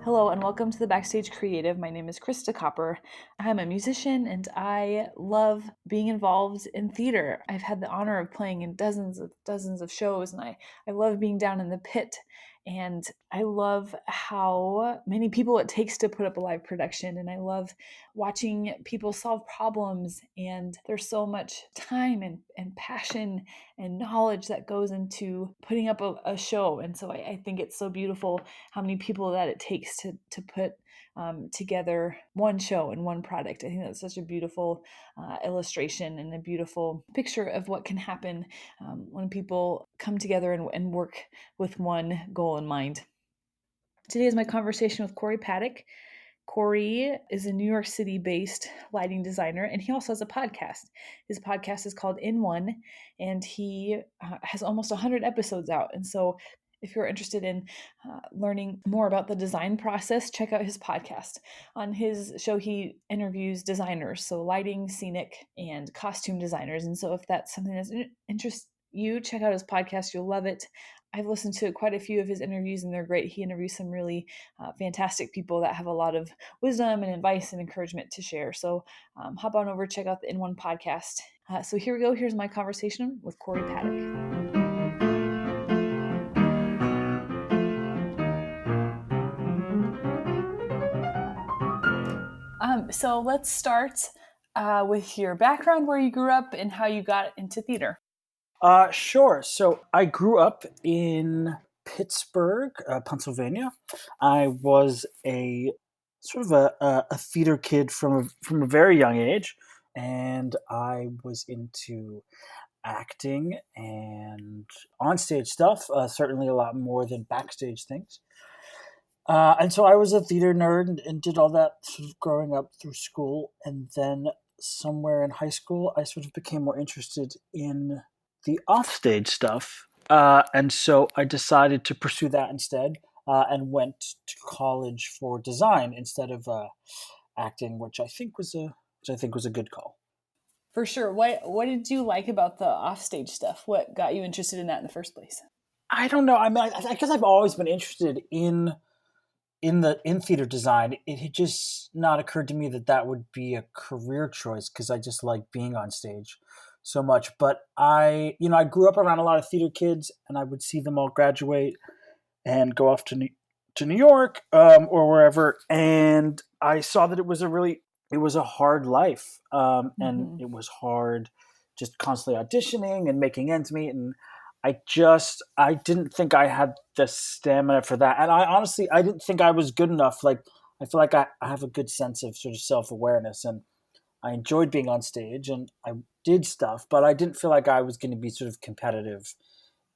Hello and welcome to the Backstage Creative. My name is Krista Copper. I'm a musician and I love being involved in theater. I've had the honor of playing in dozens of shows, and I love being down in the pit. And I love how many people it takes to put up a live production. And I love watching people solve problems. And there's so much time and passion and knowledge that goes into putting up a show. And so I think it's so beautiful how many people that it takes to put together one show and one product. I think that's such a beautiful illustration and a beautiful picture of what can happen when people come together and work with one goal in mind. Today is my conversation with Cory Pattak. Cory is a New York City based lighting designer, and he also has a podcast. His podcast is called In One, and he has almost 100 episodes out. And so, if you're interested in learning more about the design process, check out his podcast. On his show, he interviews designers, so lighting, scenic, and costume designers. And so, if that's something that interests you, check out his podcast. You'll love it. I've listened to quite a few of his interviews, and they're great. He interviews some really fantastic people that have a lot of wisdom and advice and encouragement to share. So hop on over, check out the In One podcast. So here we go. Here's my conversation with Cory Pattak. So let's start with your background, where you grew up, and how you got into theater. Sure. So I grew up in Pittsburgh, Pennsylvania. I was a sort of a theater kid from a very young age, and I was into acting and onstage stuff. Certainly a lot more than backstage things. And so I was a theater nerd and did all that sort of growing up through school, and then somewhere in high school, I sort of became more interested in the offstage stuff. And so I decided to pursue that instead, and went to college for design instead of acting, which I think was a good call. For sure. What did you like about the offstage stuff? What got you interested in that in the first place? I don't know. I mean, I guess I've always been interested in theater design. It had just not occurred to me that that would be a career choice because I just like being on stage so much. But I grew up around a lot of theater kids, and I would see them all graduate and go off to New York, or wherever, and I saw that it was a hard life, and Mm-hmm. it was hard just constantly auditioning and making ends meet, and I didn't think I had the stamina for that, and I didn't think I was good enough. Like I feel like I have a good sense of sort of self awareness, and I enjoyed being on stage, and I did stuff, but I didn't feel like I was going to be sort of competitive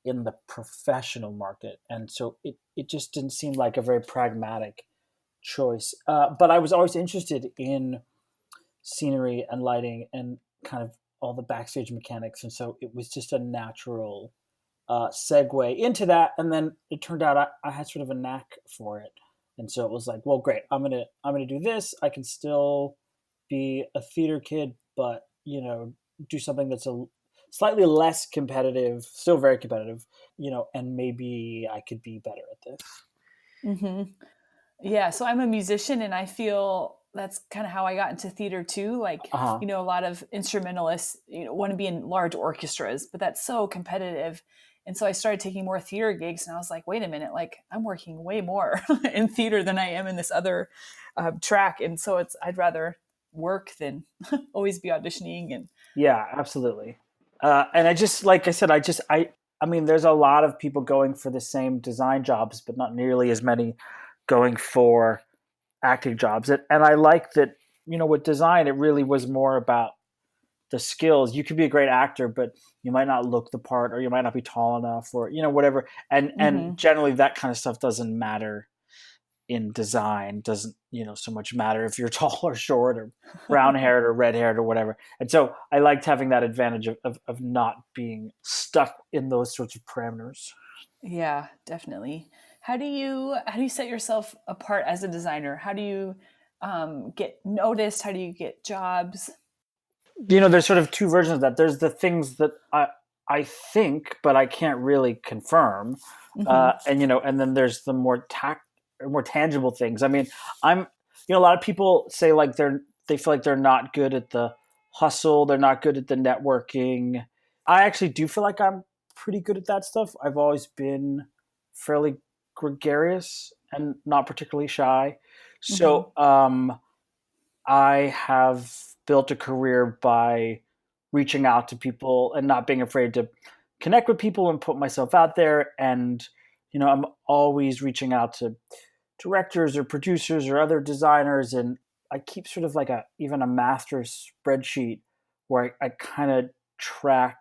in the professional market, and so it just didn't seem like a very pragmatic choice. But I was always interested in scenery and lighting and kind of all the backstage mechanics, and so it was just a natural segue into that. And then it turned out I had sort of a knack for it, and so it was like, well, great, I'm gonna do this. I can still be a theater kid, but do something that's a slightly less competitive, still very competitive, and maybe I could be better at this. Mm-hmm. Yeah, so I'm a musician, and I feel that's kind of how I got into theater too. Like, Uh-huh. a lot of instrumentalists, want to be in large orchestras, but that's so competitive. And so I started taking more theater gigs, and I was like, wait a minute, like I'm working way more in theater than I am in this other track. And so I'd rather work than always be auditioning. And Yeah, absolutely. And I just, like I said, I mean, there's a lot of people going for the same design jobs, but not nearly as many going for acting jobs. And I like that, with design, it really was more about the skills. You could be a great actor, but you might not look the part, or you might not be tall enough, or, whatever. And mm-hmm. generally that kind of stuff doesn't matter in design. Doesn't so much matter if you're tall or short or brown haired or red haired or whatever. And so I liked having that advantage of not being stuck in those sorts of parameters. Yeah, definitely. How do you set yourself apart as a designer? How do you get noticed? How do you get jobs? There's sort of two versions of that. There's the things that I think, but I can't really confirm, Mm-hmm. and then there's the more more tangible things. I mean, I'm a lot of people say like they feel like they're not good at the hustle, they're not good at the networking. I actually do feel like I'm pretty good at that stuff. I've always been fairly gregarious and not particularly shy. Hmm. So I have built a career by reaching out to people and not being afraid to connect with people and put myself out there. And, I'm always reaching out to directors or producers or other designers. And I keep sort of like even a master spreadsheet where I kind of track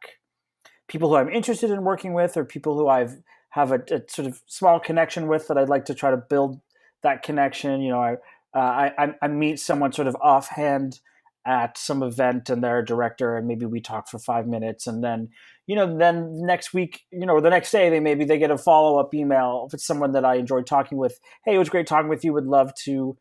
people who I'm interested in working with or people who I've have a sort of small connection with that I'd like to try to build that connection. I meet someone sort of offhand at some event and they're a director and maybe we talk for 5 minutes and then then next week or the next day they get a follow-up email if it's someone that I enjoyed talking with. Hey, it was great talking with you, would love to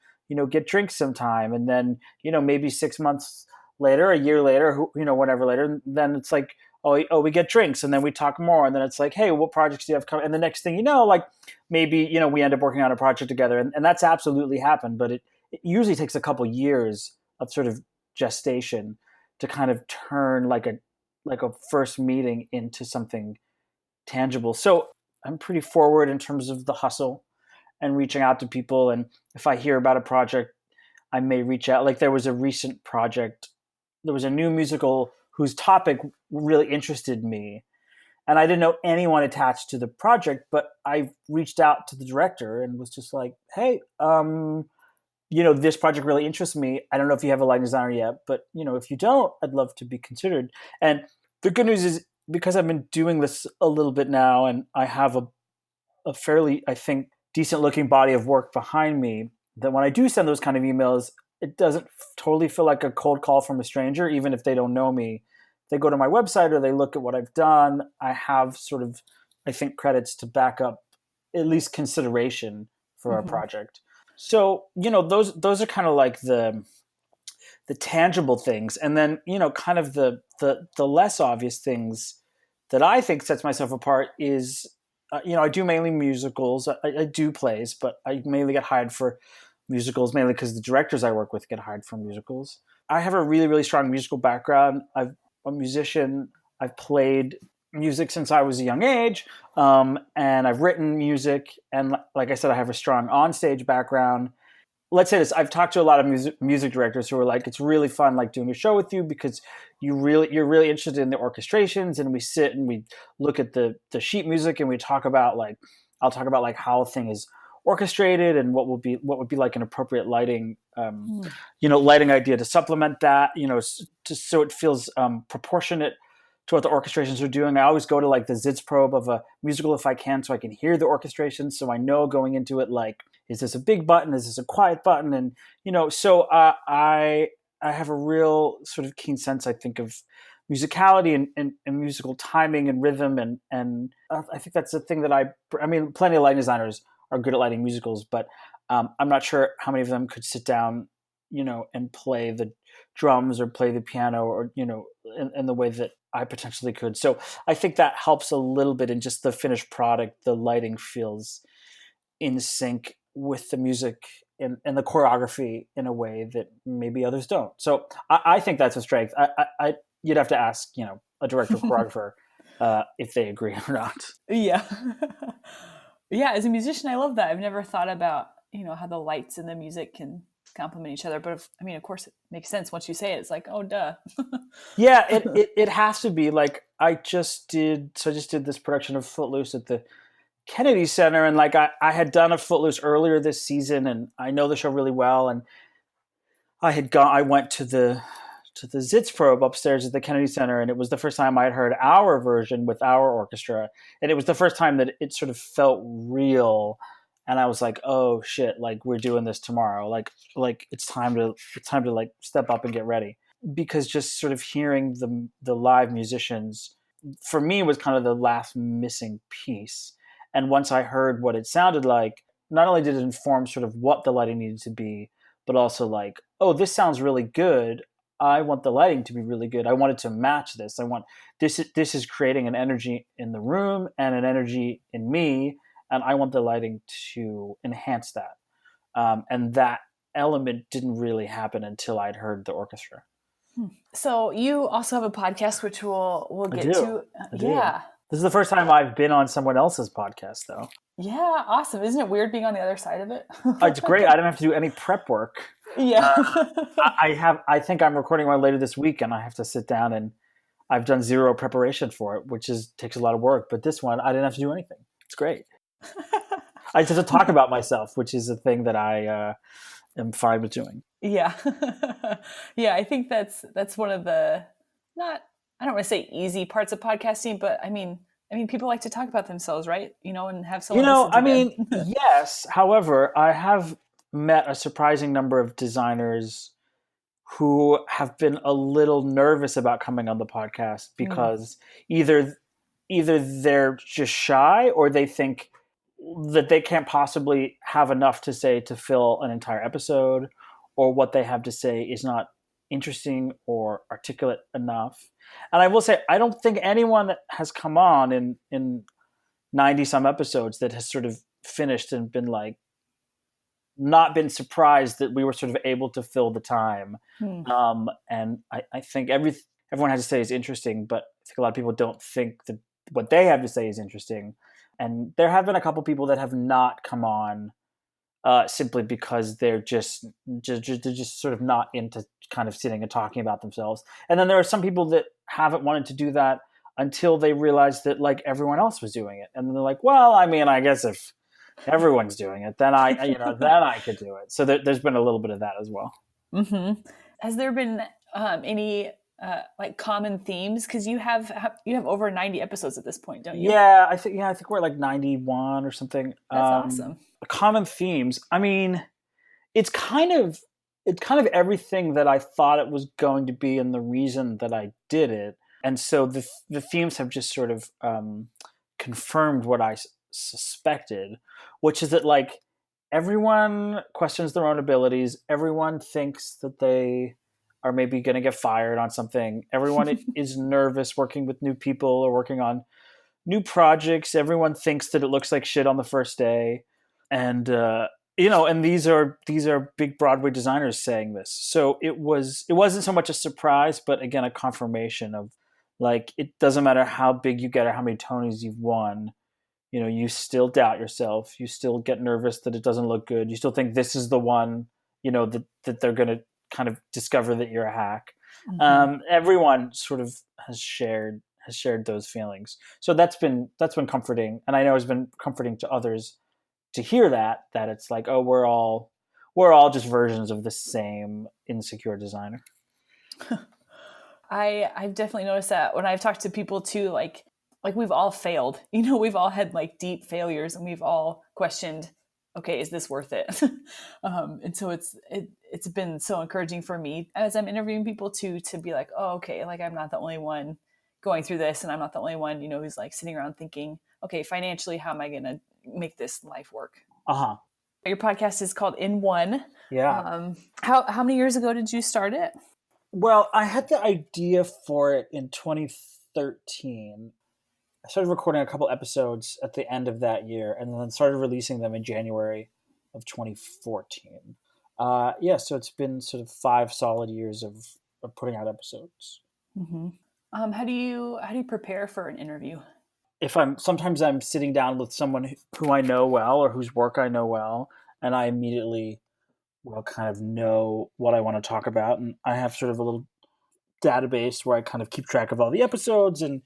get drinks sometime. And then maybe 6 months later, a year later, whatever later, then it's like, we get drinks and then we talk more and then it's like, hey, what projects do you have coming? And the next thing like maybe we end up working on a project together, and that's absolutely happened. But it usually takes a couple years of sort of gestation to kind of turn like a first meeting into something tangible. So I'm pretty forward in terms of the hustle and reaching out to people. And if I hear about a project, I may reach out. Like there was a recent project, there was a new musical whose topic really interested me. And I didn't know anyone attached to the project, but I reached out to the director and was just like, hey, this project really interests me. I don't know if you have a lighting designer yet, but if you don't, I'd love to be considered. And the good news is because I've been doing this a little bit now and I have a fairly, I think, decent looking body of work behind me, that when I do send those kind of emails, it doesn't totally feel like a cold call from a stranger, even if they don't know me. They go to my website or they look at what I've done. I have sort of, I think, credits to back up at least consideration for our Hmm. project. So, those are kind of like the tangible things, and then kind of the less obvious things that I think sets myself apart is I do mainly musicals. I do plays, but I mainly get hired for musicals mainly because the directors I work with get hired for musicals. I have a really really strong musical background. I'm a musician. I've played music since I was a young age, and I've written music. And like I said, I have a strong onstage background. Let's say this, I've talked to a lot of music directors who are like, it's really fun like doing a show with you because you're really interested in the orchestrations, and we sit and we look at the sheet music and we talk about like, I'll talk about like how a thing is orchestrated and what would be like an appropriate lighting lighting idea to supplement that, just so it feels proportionate to what the orchestrations are doing. I always go to like the zits probe of a musical if I can, so I can hear the orchestration, so I know going into it like, is this a big button, is this a quiet button? And so I have a real sort of keen sense, I think, of musicality and musical timing and rhythm, and I think that's the thing that I mean, plenty of lighting designers are good at lighting musicals, but I'm not sure how many of them could sit down and play the drums or play the piano, or in the way that I potentially could. So I think that helps a little bit in just the finished product. The lighting feels in sync with the music and the choreography in a way that maybe others don't. So I think that's a strength. You'd have to ask a director or Hmm. choreographer if they agree or not. Yeah. Yeah, as a musician, I love that. I've never thought about, how the lights and the music can complement each other. But I mean, of course, it makes sense once you say it. It's like, oh, duh. Yeah, it has to be. Like I just did this production of Footloose at the Kennedy Center, and like I had done a Footloose earlier this season, and I know the show really well. And I went to the Zitz probe upstairs at the Kennedy Center, and it was the first time I had heard our version with our orchestra, and it was the first time that it sort of felt real. And I was like, oh shit, like we're doing this tomorrow, like it's time to like step up and get ready, because just sort of hearing the live musicians for me was kind of the last missing piece. And once I heard what it sounded like, not only did it inform sort of what the lighting needed to be, but also like, oh, this sounds really good. I want the lighting to be really good. I want it to match this. I want this. This is creating an energy in the room and an energy in me, and I want the lighting to enhance that. And that element didn't really happen until I'd heard the orchestra. So you also have a podcast, which we'll I get do. to. I do. Yeah, This is the first time I've been on someone else's podcast, though. yeah, awesome. Isn't it weird being on the other side of it? It's great. I don't have to do any prep work. Yeah. Uh, I have. I think I'm recording one later this week, and I have to sit down, and I've done zero preparation for it, which takes a lot of work. But this one, I didn't have to do anything. It's great. I just have to talk about myself, which is a thing that I am fine with doing. Yeah. Yeah, I think that's one of the not I don't want to say easy parts of podcasting, but I mean people like to talk about themselves, right? And have someone listen I to them. mean, yes. However, I have met a surprising number of designers who have been a little nervous about coming on the podcast Mm, because either either they're just shy or they think that they can't possibly have enough to say to fill an entire episode, or what they have to say is not interesting or articulate enough. And I will say, I don't think anyone that has come on in 90 some episodes that has sort of finished and been like, not been surprised that we were sort of able to fill the time. mm, And I think everyone has to say is interesting, but I think a lot of people don't think that what they have to say is interesting. And there have been a couple people that have not come on simply because they're just sort of not into kind of sitting and talking about themselves. And then there are some people that haven't wanted to do that until they realized that like everyone else was doing it, and then they're like, well, I mean, I guess if everyone's doing it, then then I could do it. So there's been a little bit of that as well. hmm Has there been any like common themes? Because you have over 90 episodes at this point, don't you? I think we're like 91 or something. That's awesome. Common themes. I mean, it's kind of it's kind of everything that I thought it was going to be, and the reason that I did it. And so the themes have just sort of confirmed what I suspected, which is that like everyone questions their own abilities. Everyone thinks that they are maybe going to get fired on something. Everyone is nervous working with new people or working on new projects. Everyone thinks that it looks like shit on the first day, and and these are big Broadway designers saying this. So it wasn't so much a surprise, but again a confirmation of like it doesn't matter how big you get or how many Tonys you've won. You still doubt yourself. You still get nervous that it doesn't look good. You still think this is the one. That they're going to kind of discover that you're a hack. hmm Everyone sort of has shared those feelings. So that's been comforting, and I know it's been comforting to others to hear that it's like, oh, we're all just versions of the same insecure designer. I've definitely noticed that when I've talked to people too, like we've all failed. We've all had like deep failures, and we've all questioned, okay, is this worth it? And so it's been so encouraging for me as I'm interviewing people to be like, oh, okay, like I'm not the only one going through this, and I'm not the only one, who's like sitting around thinking, okay, financially, how am I going to make this life work? Uh-huh. Your podcast is called In One. Yeah. How many years ago did you start it? Well, I had the idea for it in 2013. I started recording a couple episodes at the end of that year, and then started releasing them in January of 2014. So it's been sort of 5 solid years of putting out episodes. Mm-hmm. How do you prepare for an interview? If I'm sitting down with someone who I know well or whose work I know well, and I immediately will kind of know what I want to talk about, and I have sort of a little database where I kind of keep track of all the episodes and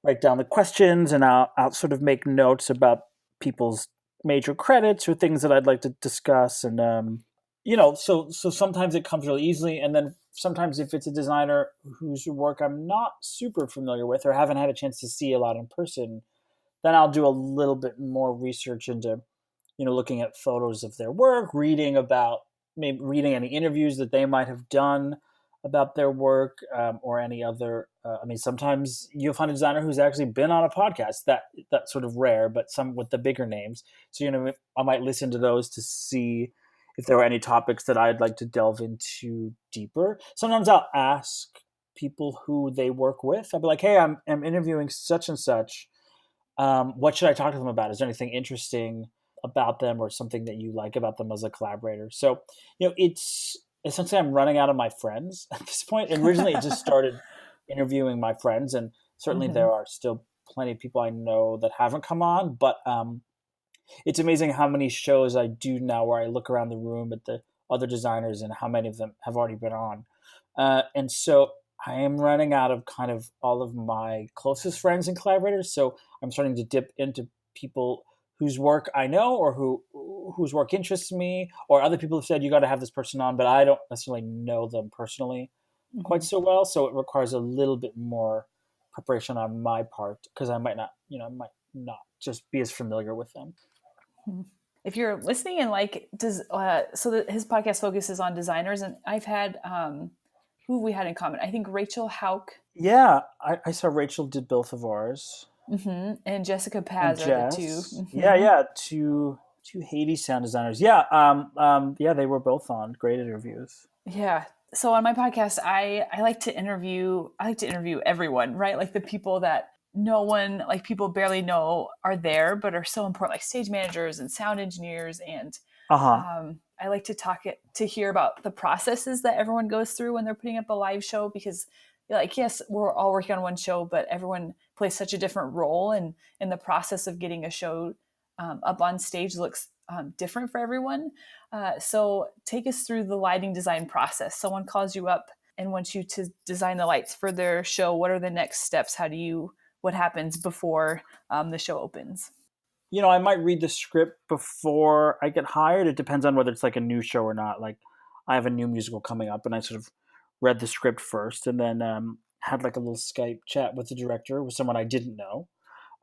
write down the questions, and I'll sort of make notes about people's major credits or things that I'd like to discuss, and so sometimes it comes really easily, and then sometimes if it's a designer whose work I'm not super familiar with or haven't had a chance to see a lot in person, then I'll do a little bit more research into looking at photos of their work, maybe reading any interviews that they might have done about their work, or any other. I mean, sometimes you'll find a designer who's actually been on a podcast. That's sort of rare, but some with the bigger names. So I might listen to those to see if there were any topics that I'd like to delve into deeper. Sometimes I'll ask people who they work with. I'll be like, "Hey, I'm interviewing such and such. What should I talk to them about? Is there anything interesting about them or something that you like about them as a collaborator? So, it's essentially I'm running out of my friends at this point. And originally, it just started interviewing my friends, and certainly Hmm. there are still plenty of people I know that haven't come on. But it's amazing how many shows I do now where I look around the room at the other designers and how many of them have already been on. And so I am running out of kind of all of my closest friends and collaborators. So I'm starting to dip into people whose work I know or whose work interests me, or other people have said you got to have this person on, but I don't necessarily know them personally quite Hmm. so well. So it requires a little bit more preparation on my part because I might not, I might not just be as familiar with them. If you're listening and like, does so that his podcast focuses on designers, and I've had who have we had in common? I think Rachel Hauk, Yeah, I saw Rachel did both of ours, and Jessica and Paz are the two. Jess. Yeah, yeah, two Haiti sound designers. Yeah, yeah, they were both on. Great interviews. Yeah. So on my podcast, I like to interview. I like to interview everyone, right? Like the people that no one, like people barely know are there, but are so important, like stage managers and sound engineers. And Uh huh. I like to to hear about the processes that everyone goes through when they're putting up a live show, because like, yes, we're all working on one show, but everyone plays such a different role, and in the process of getting a show up on stage looks different for everyone. So take us through the lighting design process. Someone calls you up and wants you to design the lights for their show. What are the next steps? What happens before the show opens? I might read the script before I get hired. It depends on whether it's like a new show or not. Like, I have a new musical coming up, and I sort of read the script first, and then had like a little Skype chat with the director, with someone I didn't know.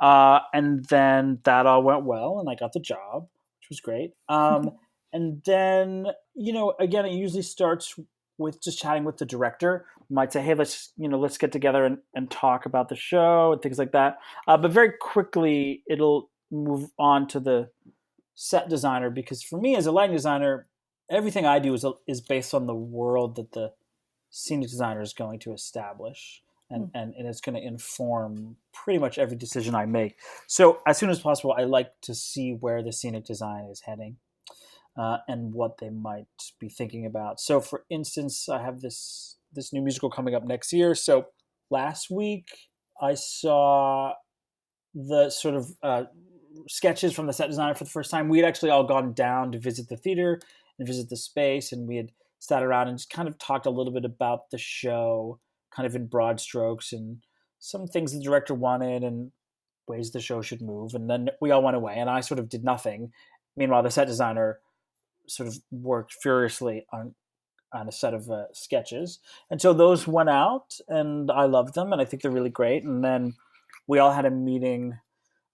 And then that all went well, and I got the job, which was great. And then, again, it usually starts with just chatting with the director. Might say, hey, let's get together and talk about the show and things like that. But very quickly, it'll move on to the set designer, because for me as a lighting designer, everything I do is based on the world that the scenic designer is going to establish, and it's going to inform pretty much every decision I make. So as soon as possible, I like to see where the scenic design is heading, and what they might be thinking about. So for instance, I have this new musical coming up next year. So last week I saw the sort of sketches from the set designer for the first time. We had actually all gone down to visit the theater and visit the space, and we had sat around and just kind of talked a little bit about the show, kind of in broad strokes, and some things the director wanted and ways the show should move. And then we all went away, and I sort of did nothing. Meanwhile, the set designer sort of worked furiously on a set of sketches, and so those went out, and I loved them, and I think they're really great. And then we all had a meeting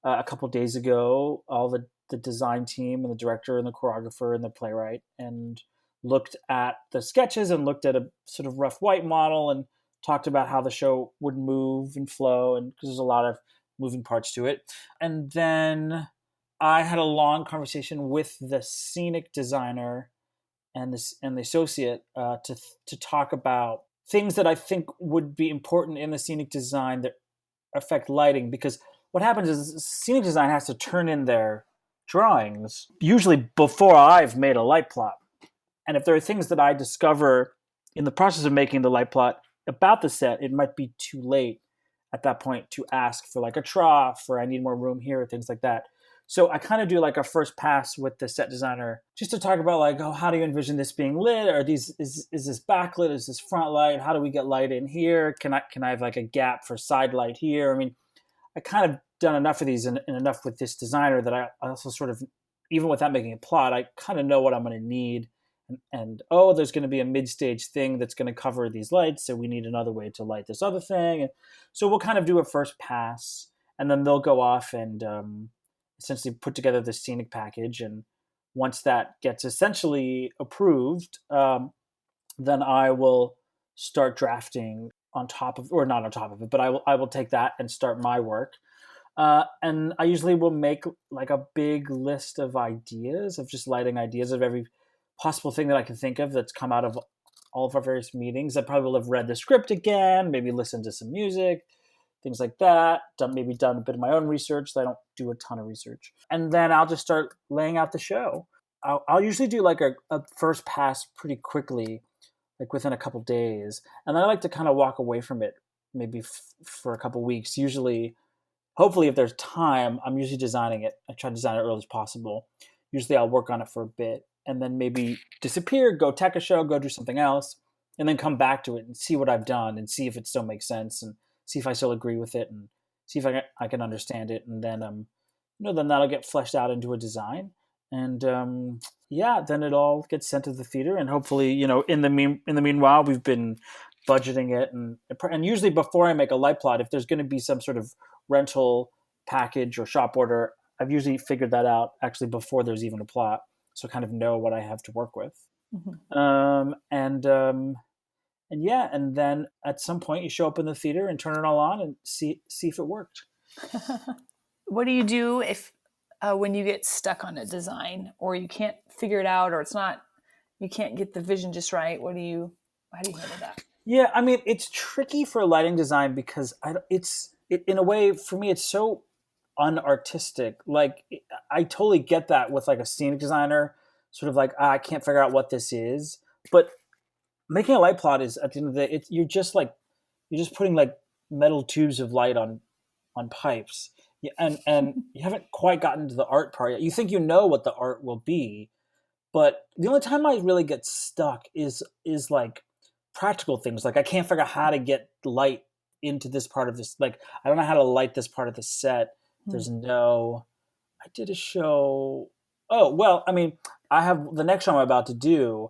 a couple days ago, all the design team and the director and the choreographer and the playwright, and looked at the sketches and looked at a sort of rough white model and talked about how the show would move and flow, and because there's a lot of moving parts to it. And then I had a long conversation with the scenic designer and the associate, to talk about things that I think would be important in the scenic design that affect lighting, because what happens is scenic design has to turn in their drawings usually before I've made a light plot. And if there are things that I discover in the process of making the light plot about the set, it might be too late at that point to ask for like a trough, or I need more room here, or things like that. So I kind of do like a first pass with the set designer just to talk about like, oh, how do you envision this being lit? Are these is this backlit? Is this front light? How do we get light in here? Can I have like a gap for side light here? I mean, I kind of done enough of these, and enough with this designer, that I also sort of, even without making a plot, I kind of know what I'm going to need. And oh, there's going to be a mid-stage thing that's going to cover these lights, so we need another way to light this other thing. And so we'll kind of do a first pass, and then they'll go off and essentially put together the scenic package. And once that gets essentially approved, then I will start drafting on top of, or not on top of it, but I will take that and start my work. And I usually will make like a big list of ideas, of just lighting ideas, of every possible thing that I can think of that's come out of all of our various meetings. I probably will have read the script again, maybe listened to some music, things like that. Maybe done a bit of my own research. So I don't do a ton of research, and then I'll just start laying out the show. I'll usually do like a first pass pretty quickly, like within a couple days, and then I like to kind of walk away from it maybe for a couple weeks. Usually, hopefully, if there's time, I'm usually designing it. I try to design it early as possible. Usually, I'll work on it for a bit and then maybe disappear, go tech a show, go do something else, and then come back to it and see what I've done and see if it still makes sense and see if I still agree with it and see if I can understand it. And then, then that'll get fleshed out into a design. And yeah, then it all gets sent to the theater. And hopefully, in the meanwhile, we've been budgeting it and usually before I make a light plot, if there's going to be some sort of rental package or shop order, I've usually figured that out actually before there's even a plot, so I kind of know what I have to work with. Mm-hmm. And yeah, and then at some point you show up in the theater and turn it all on and see if it worked. What do you do if when you get stuck on a design or you can't figure it out or it's not you can't get the vision just right? How do you handle that? Yeah, I mean it's tricky for lighting design because in a way for me it's so unartistic. Like I totally get that with like a scenic designer, sort of like I can't figure out what this is, but making a light plot is at the end of the day, you're just putting like metal tubes of light on pipes. Yeah, and you haven't quite gotten to the art part yet. You think you know what the art will be, but the only time I really get stuck is like practical things. Like I can't figure out how to get light into this part of this. Like I don't know how to light this part of the set. Hmm. There's no. I did a show. Oh well, I mean, I have the next show I'm about to do.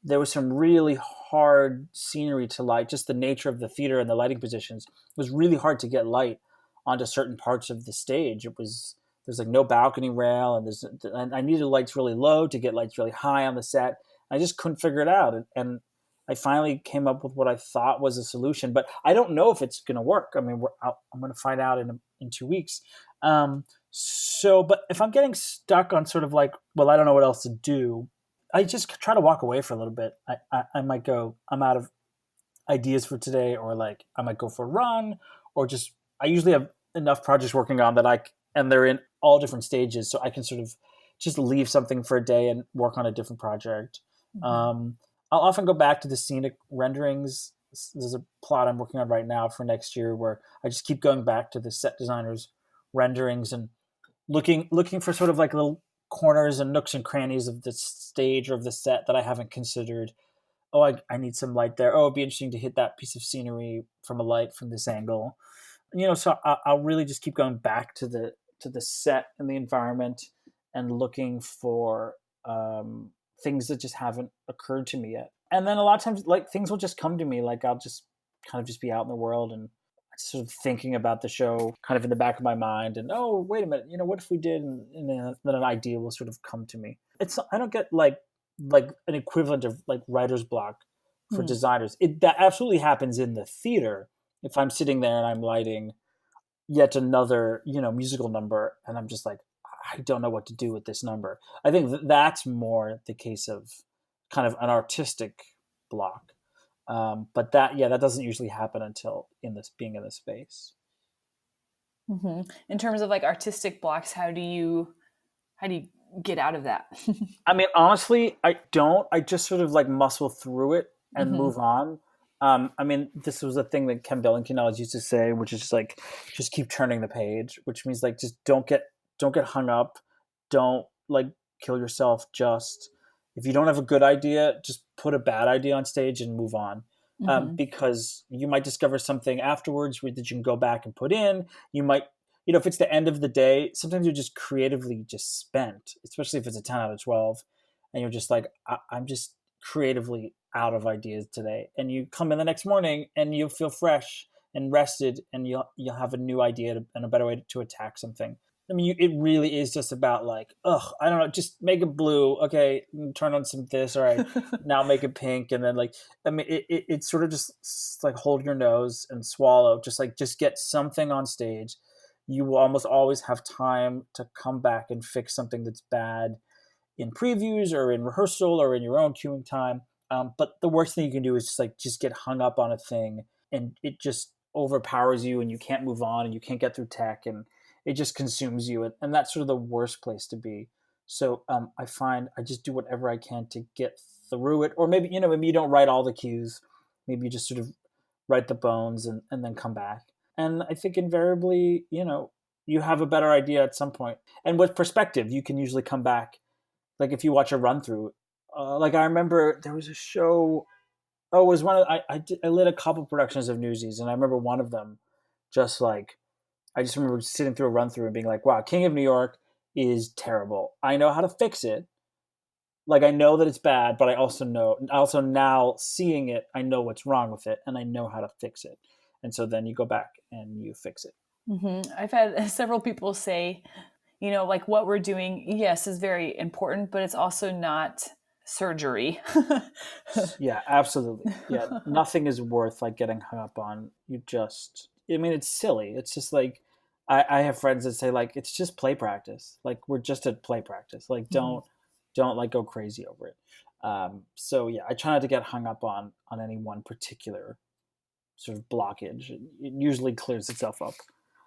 There was some really hard scenery to light. Just the nature of the theater and the lighting positions, it was really hard to get light onto certain parts of the stage. There's like no balcony rail, and I needed lights really low to get lights really high on the set. I just couldn't figure it out, and I finally came up with what I thought was a solution. But I don't know if it's going to work. I mean, I'm going to find out in 2 weeks. But if I'm getting stuck on sort of like, well, I don't know what else to do, I just try to walk away for a little bit. I might go, I'm out of ideas for today, or like I might go for a run, or just I usually have enough projects working on and they're in all different stages, so I can sort of just leave something for a day and work on a different project. Mm-hmm. Um, I'll often go back to the scenic renderings. There's a plot I'm working on right now for next year where I just keep going back to the set designers' renderings and looking for sort of like little corners and nooks and crannies of the stage or of the set that I haven't considered. Oh, I need some light there. Oh, it'd be interesting to hit that piece of scenery from a light from this angle. So I'll really just keep going back to the set and the environment and looking for things that just haven't occurred to me yet. And then a lot of times, like things will just come to me. Like I'll just kind of just be out in the world and sort of thinking about the show kind of in the back of my mind and oh wait a minute, what if we did, and then an idea will sort of come to me. I don't get like an equivalent of like writer's block for Hmm. designers. That absolutely happens in the theater if I'm sitting there and I'm lighting yet another musical number and I'm just like I don't know what to do with this number. I think that's more the case of kind of an artistic block. But that doesn't usually happen until being in the space. Mm-hmm. In terms of like artistic blocks, how do you get out of that? I mean, honestly, I don't. I just sort of like muscle through it and Mm-hmm. move on. I mean, this was a thing that Ken Billington always used to say, which is just like, just keep turning the page, which means like, just don't get hung up. Don't like kill yourself. Just if you don't have a good idea, just put a bad idea on stage and move on. Mm-hmm. Because you might discover something afterwards that you can go back and put in. You might if it's the end of the day, sometimes you're just creatively just spent, especially if it's a 10 out of 12. And you're just like, I'm just creatively out of ideas today. And you come in the next morning and you'll feel fresh and rested and you'll have a new idea and a better way to attack something. I mean, it really is just about like, I don't know, just make it blue. Okay, turn on some this. All right, now make it pink. And then like, I mean, it's sort of just like hold your nose and swallow. Just get something on stage. You will almost always have time to come back and fix something that's bad in previews or in rehearsal or in your own queuing time. But the worst thing you can do is just get hung up on a thing, and it just overpowers you and you can't move on and you can't get through tech and it just consumes you. And that's sort of the worst place to be. So I find I just do whatever I can to get through it. Or maybe, maybe you don't write all the cues. Maybe you just sort of write the bones and then come back. And I think invariably, you have a better idea at some point. And with perspective, you can usually come back. Like if you watch a run through, like I remember there was a show. Oh, it was one of I lit a couple productions of Newsies, and I remember one of them, just like I just remember sitting through a run through and being like, "Wow, King of New York is terrible. I know how to fix it. Like I know that it's bad, but I also now seeing it, I know what's wrong with it, and I know how to fix it. And so then you go back and you fix it." I've had several people say, like what we're doing, yes, is very important, but it's also not surgery. Yeah, absolutely. Yeah, nothing is worth like getting hung up on. I mean, it's silly. It's just like, I have friends that say like, it's just play practice. Like we're just at play practice. Like Mhm. don't like go crazy over it. So yeah, I try not to get hung up on any one particular sort of blockage. It usually clears itself up.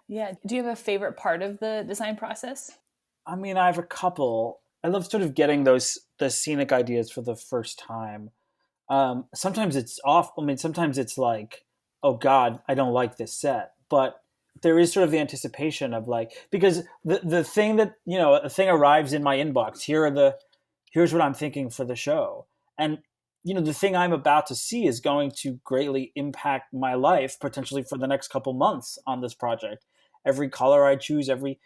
Yeah. Do you have a favorite part of the design process? I mean, I have a couple. I love sort of getting the scenic ideas for the first time. Sometimes it's off. I mean, sometimes it's like, oh God, I don't like this set. But there is sort of the anticipation of like, because the thing that, a thing arrives in my inbox. Here's what I'm thinking for the show. And, the thing I'm about to see is going to greatly impact my life potentially for the next couple months on this project. Every color I choose, every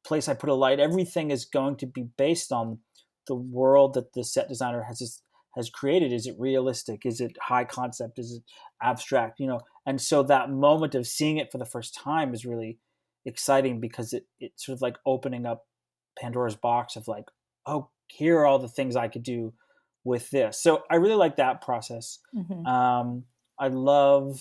place I put a light, everything is going to be based on the world that the set designer has created. Is it realistic? Is it high concept? Is it abstract? And so that moment of seeing it for the first time is really exciting because it's sort of like opening up Pandora's box of like, oh, here are all the things I could do with this. So I really like that process. Hmm. Um, I love,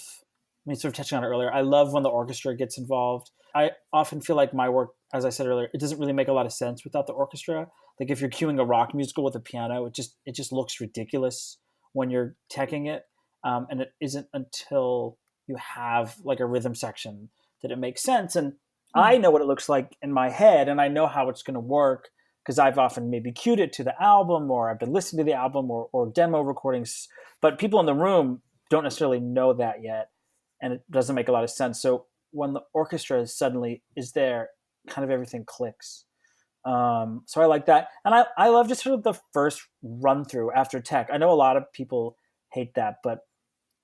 I mean, sort of touching on it earlier, I love when the orchestra gets involved. I often feel like my work, as I said earlier, it doesn't really make a lot of sense without the orchestra. Like if you're cueing a rock musical with a piano, it just looks ridiculous when you're teching it, and it isn't until you have like a rhythm section that it makes sense. And I know what it looks like in my head, and I know how it's going to work because I've often maybe cued it to the album, or I've been listening to the album, or demo recordings. But people in the room don't necessarily know that yet, and it doesn't make a lot of sense. So when the orchestra suddenly is there, kind of everything clicks. So I like that, and I love just sort of the first run through after tech. I know a lot of people hate that, but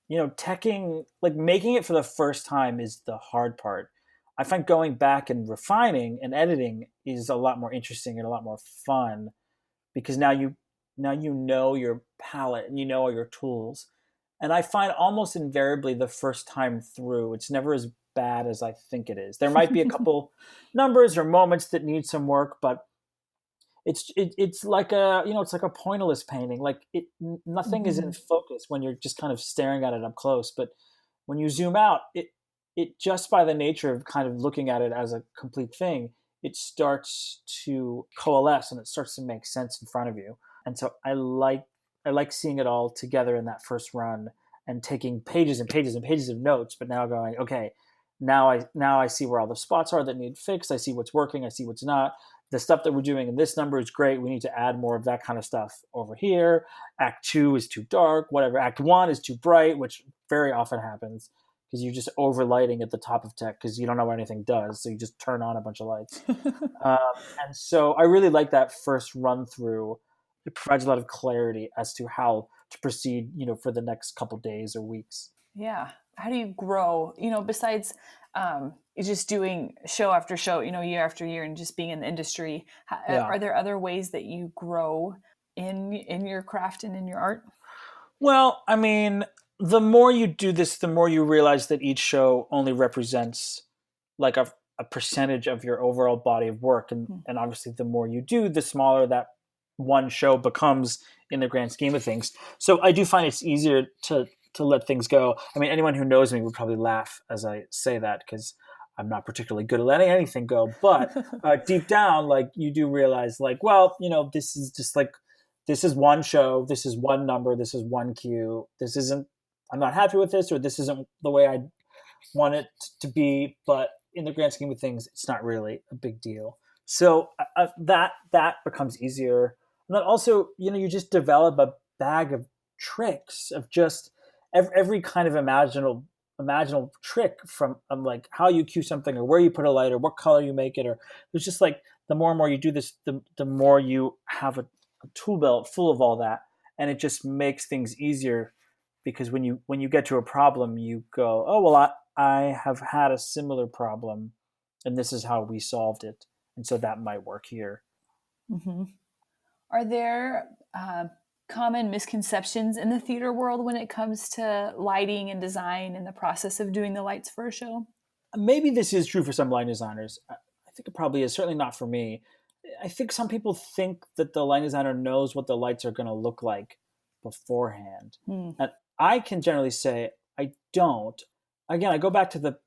teching, like making it for the first time, is the hard part. I find going back and refining and editing is a lot more interesting and a lot more fun because now you know your palette and you know all your tools. And I find almost invariably the first time through, it's never as bad as I think it is. There might be a couple numbers or moments that need some work, but it's like it's like a pointillist painting. Like nothing is in Hmm. focus when you're just kind of staring at it up close. But when you zoom out, it just by the nature of kind of looking at it as a complete thing, it starts to coalesce and it starts to make sense in front of you. And so I like seeing it all together in that first run and taking pages and pages and pages of notes, but now going, okay, now I see where all the spots are that need fixed. I see what's working. I see what's not. The stuff that we're doing in this number is great. We need to add more of that kind of stuff over here. Act two is too dark. Whatever. Act one is too bright, which very often happens because you're just overlighting at the top of tech because you don't know what anything does. So you just turn on a bunch of lights. Um, and so I really like that first run through. It provides a lot of clarity as to how to proceed, for the next couple days or weeks. Yeah. How do you grow? Besides just doing show after show, year after year, and just being in the industry, Yeah. are there other ways that you grow in your craft and in your art? Well, I mean, the more you do this, the more you realize that each show only represents like a percentage of your overall body of work. And obviously, the more you do, the smaller that one show becomes in the grand scheme of things. So I do find it's easier to let things go. I mean, anyone who knows me would probably laugh as I say that because I'm not particularly good at letting anything go. But deep down, like you do realize, like, well, this is just like this is one show, this is one number, this is one cue. This isn't. I'm not happy with this, or this isn't the way I want it to be, but in the grand scheme of things, it's not really a big deal. So that becomes easier. And then also, you just develop a bag of tricks of just every kind of imaginable trick from like how you cue something or where you put a light or what color you make it, or there's just like the more and more you do this, the more you have a tool belt full of all that, and it just makes things easier because when you get to a problem, you go, oh well, I have had a similar problem, and this is how we solved it, and so that might work here. Hmm. Are there common misconceptions in the theater world when it comes to lighting and design and the process of doing the lights for a show? Maybe this is true for some line designers. I think it probably is. Certainly not for me. I think some people think that the line designer knows what the lights are going to look like beforehand. Hmm. And I can generally say I don't. Again, I go back to the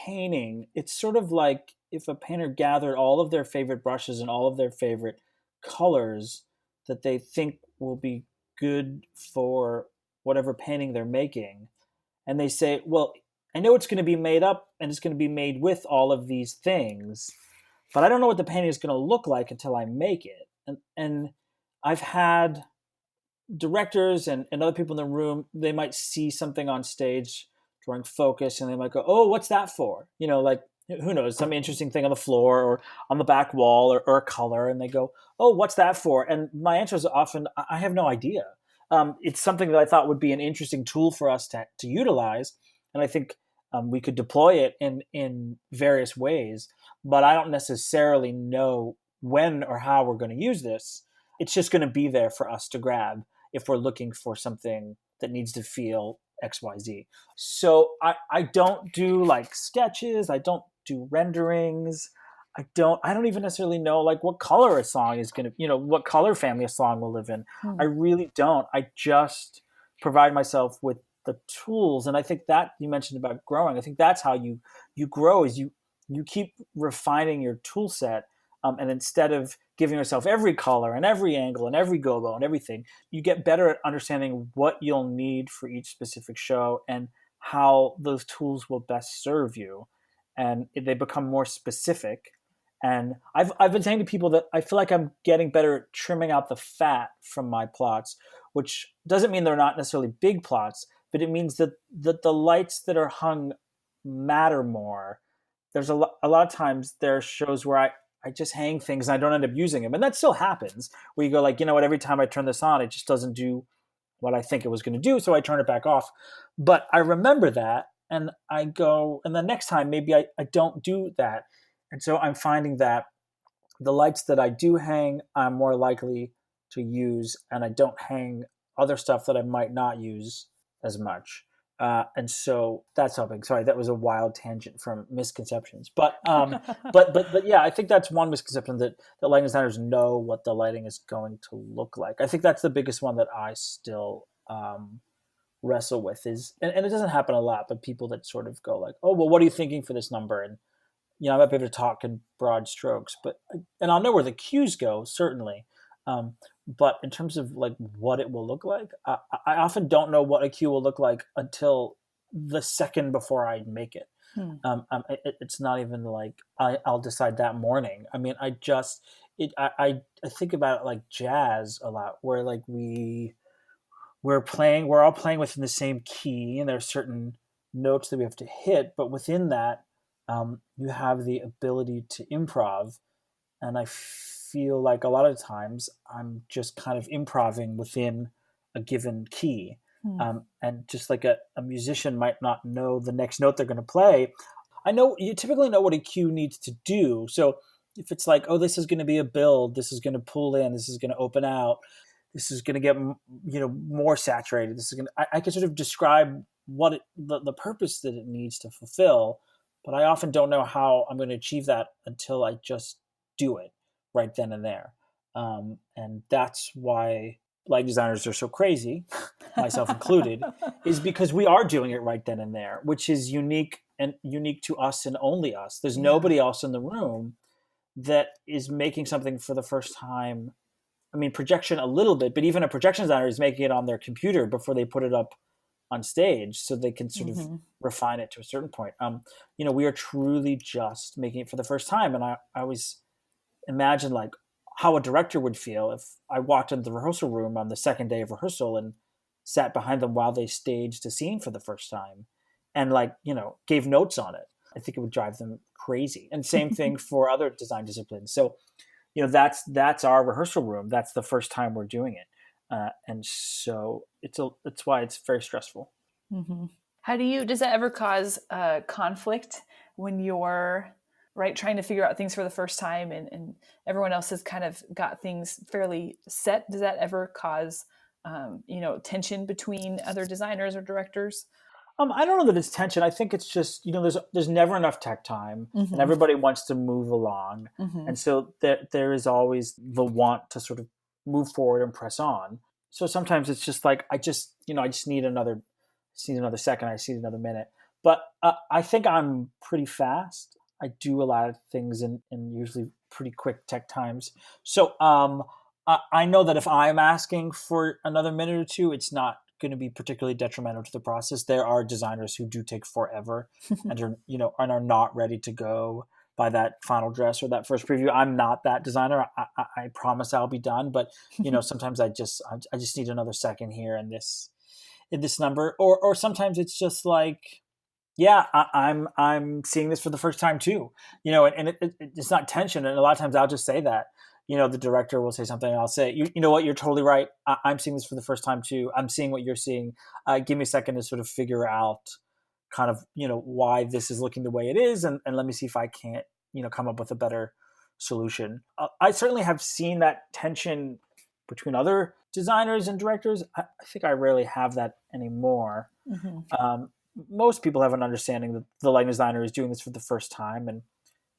painting. It's sort of like if a painter gathered all of their favorite brushes and all of their favorite colors that they think will be good for whatever painting they're making, and they say, well, I know it's going to be made up and it's going to be made with all of these things, but I don't know what the painting is going to look like until I make it. And I've had directors and other people in the room, they might see something on stage during focus and they might go, oh, what's that for? Like, who knows, some interesting thing on the floor or on the back wall, or a color. And they go, oh, what's that for? And my answer is often, I have no idea. It's something that I thought would be an interesting tool for us to utilize. And I think we could deploy it in various ways, but I don't necessarily know when or how we're going to use this. It's just going to be there for us to grab if we're looking for something that needs to feel XYZ. So I don't do like sketches. I don't do renderings. I don't even necessarily know like what color a song is going to, what color family a song will live in. Hmm. I really don't. I just provide myself with the tools. And I think that you mentioned about growing. I think that's how you grow, is you keep refining your tool set. And instead of giving yourself every color and every angle and every gobo and everything, you get better at understanding what you'll need for each specific show and how those tools will best serve you. And they become more specific. And I've been saying to people that I feel like I'm getting better at trimming out the fat from my plots, which doesn't mean they're not necessarily big plots, but it means that the lights that are hung matter more. There's a lot of times there are shows where I just hang things and I don't end up using them. And that still happens where you go like, you know what, every time I turn this on, it just doesn't do what I think it was going to do. So I turn it back off. But I remember that and I go, and the next time maybe I don't do that. And so I'm finding that the lights that I do hang, I'm more likely to use, and I don't hang other stuff that I might not use as much. And so that's helping. Sorry, that was a wild tangent from misconceptions, but yeah, I think that's one misconception, that lighting designers know what the lighting is going to look like. I think that's the biggest one that I still wrestle with is, and it doesn't happen a lot, but people that sort of go like, oh, well, what are you thinking for this number? And I might be able to talk in broad strokes, and I'll know where the cues go, certainly. But in terms of like what it will look like, I often don't know what a cue will look like until the second before I make it. Hmm. It's not even like I'll decide that morning. I mean, I think about it like jazz a lot, where like we're all playing within the same key, and there are certain notes that we have to hit, but within that, you have the ability to improv. And I feel like a lot of times I'm just kind of improving within a given key. Hmm. And just like a musician might not know the next note they're going to play, I know you typically know what a cue needs to do. So if it's like, oh, this is going to be a build, this is going to pull in, this is going to open out, this is going to get more saturated. This is going to, I can sort of describe the purpose that it needs to fulfill, but I often don't know how I'm going to achieve that until I just do it right then and there. And that's why light designers are so crazy, myself included, is because we are doing it right then and there, which is unique to us and only us. There's Yeah. nobody else in the room that is making something for the first time. I mean, projection a little bit, but even a projection designer is making it on their computer before they put it up on stage so they can sort of Mm-hmm. refine it to a certain point. We are truly just making it for the first time. And I always imagine like how a director would feel if I walked into the rehearsal room on the second day of rehearsal and sat behind them while they staged a scene for the first time and like, gave notes on it. I think it would drive them crazy. And same thing for other design disciplines. So, that's our rehearsal room. That's the first time we're doing it. And so it's why it's very stressful. Mm-hmm. Does that ever cause conflict when you're right trying to figure out things for the first time and everyone else has kind of got things fairly set? Does that ever cause, tension between other designers or directors? I don't know that it's tension. I think it's just there's never enough tech time, and Mm-hmm. everybody wants to move along, Mm-hmm. and so there is always the want to sort of move forward and press on. So sometimes it's just like I just need another second. I just need another minute. But I think I'm pretty fast. I do a lot of things in usually pretty quick tech times. So I know that if I'm asking for another minute or two, it's not going to be particularly detrimental to the process. There are designers who do take forever and are not ready to go by that final dress or that first preview. I'm not that designer. I promise I'll be done, but sometimes I just need another second here in this number, or sometimes it's just like, yeah, I'm seeing this for the first time too, it's not tension, and a lot of times I'll just say that. The director will say something, and I'll say, you know what, you're totally right. I'm seeing this for the first time too. I'm seeing what you're seeing. Give me a second to sort of figure out kind of why this is looking the way it is, and let me see if I can't come up with a better solution. I certainly have seen that tension between other designers and directors. I think I rarely have that anymore. Mm-hmm. um, Most people have an understanding that the lighting designer is doing this for the first time, and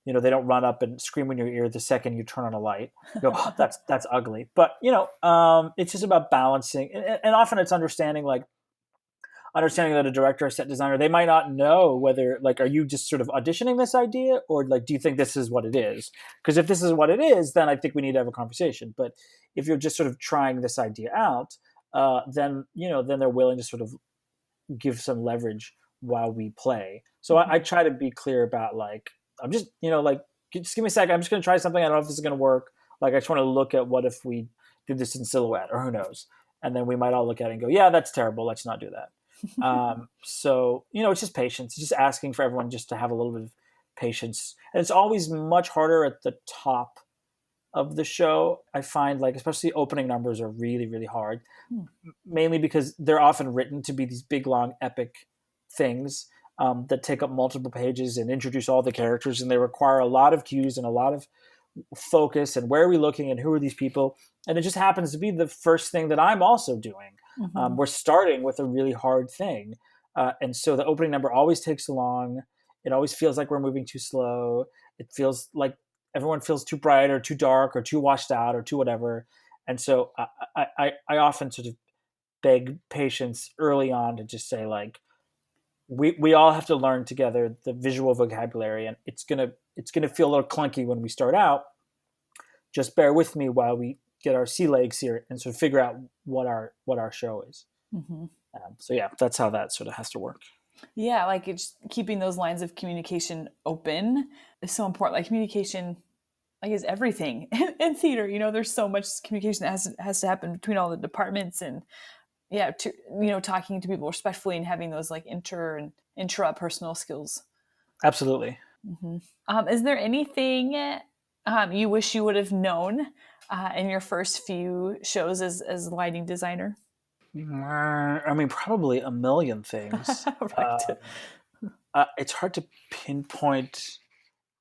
they don't run up and scream in your ear the second you turn on a light. You go, oh, that's ugly. But it's just about balancing, and often it's understanding that a director or set designer, they might not know whether, like, are you just sort of auditioning this idea, or like, do you think this is what it is? Because if this is what it is, then I think we need to have a conversation. But if you're just sort of trying this idea out, then they're willing to sort of give some leverage while we play. So I Mm-hmm. try to be clear about, like, I'm just, like, just give me a second. I'm just going to try something. I don't know if this is going to work. Like, I just want to look at what if we did this in silhouette, or who knows. And then we might all look at it and go, yeah, that's terrible. Let's not do that. So, it's just patience. It's just asking for everyone just to have a little bit of patience. And it's always much harder at the top of the show. I find, like, especially opening numbers are really, really hard, mainly because they're often written to be these big, long, epic things that take up multiple pages and introduce all the characters, and they require a lot of cues and a lot of focus, and where are we looking and who are these people. And it just happens to be the first thing that I'm also doing. Mm-hmm. We're starting with a really hard thing, and so the opening number always takes long. It always feels like we're moving too slow. It feels like everyone feels too bright or too dark or too washed out or too whatever. And so I often sort of beg patience early on to just say, like, we all have to learn together the visual vocabulary, and it's gonna feel a little clunky when we start out. Just bear with me while we get our sea legs here and sort of figure out what our show is. Mm-hmm. So yeah, that's how that sort of has to work. Yeah, like it's keeping those lines of communication open is so important. Like communication, like is everything in theater. There's so much communication that has to happen between all the departments, and yeah, talking to people respectfully and having those like intrapersonal skills. Absolutely. Mm-hmm. Is there anything you wish you would have known in your first few shows as lighting designer? I mean, probably a million things. Right. It's hard to pinpoint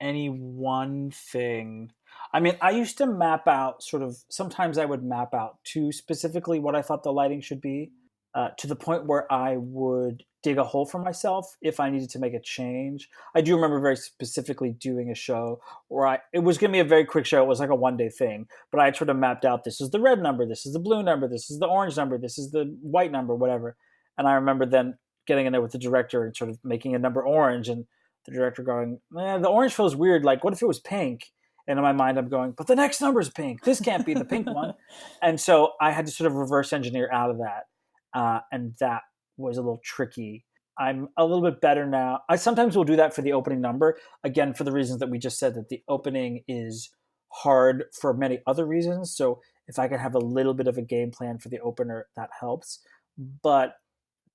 any one thing. I mean, I used to map out sort of, sometimes I would map out too specifically what I thought the lighting should be, to the point where I would dig a hole for myself if I needed to make a change. I do remember very specifically doing a show where it was going to be a very quick show. It was like a 1 day thing, but I had sort of mapped out, this is the red number, this is the blue number, this is the orange number, this is the white number, whatever. And I remember then getting in there with the director and sort of making a number orange, and the director going, man, the orange feels weird. Like, what if it was pink? And in my mind, I'm going, but the next number is pink. This can't be the pink one. And so I had to sort of reverse engineer out of that. And that was a little tricky. I'm a little bit better now. I sometimes will do that for the opening number, again, for the reasons that we just said, that the opening is hard for many other reasons. So if I can have a little bit of a game plan for the opener, that helps. But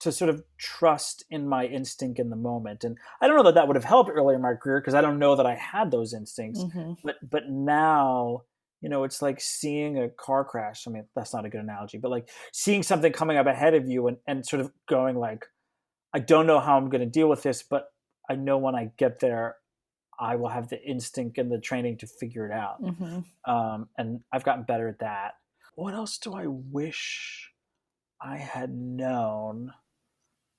to sort of trust in my instinct in the moment. And I don't know that that would have helped earlier in my career because I don't know that I had those instincts. Mm-hmm. But now, it's like seeing a car crash. I mean, that's not a good analogy, but like seeing something coming up ahead of you and sort of going like, I don't know how I'm going to deal with this, but I know when I get there, I will have the instinct and the training to figure it out. Mm-hmm. And I've gotten better at that. What else do I wish I had known?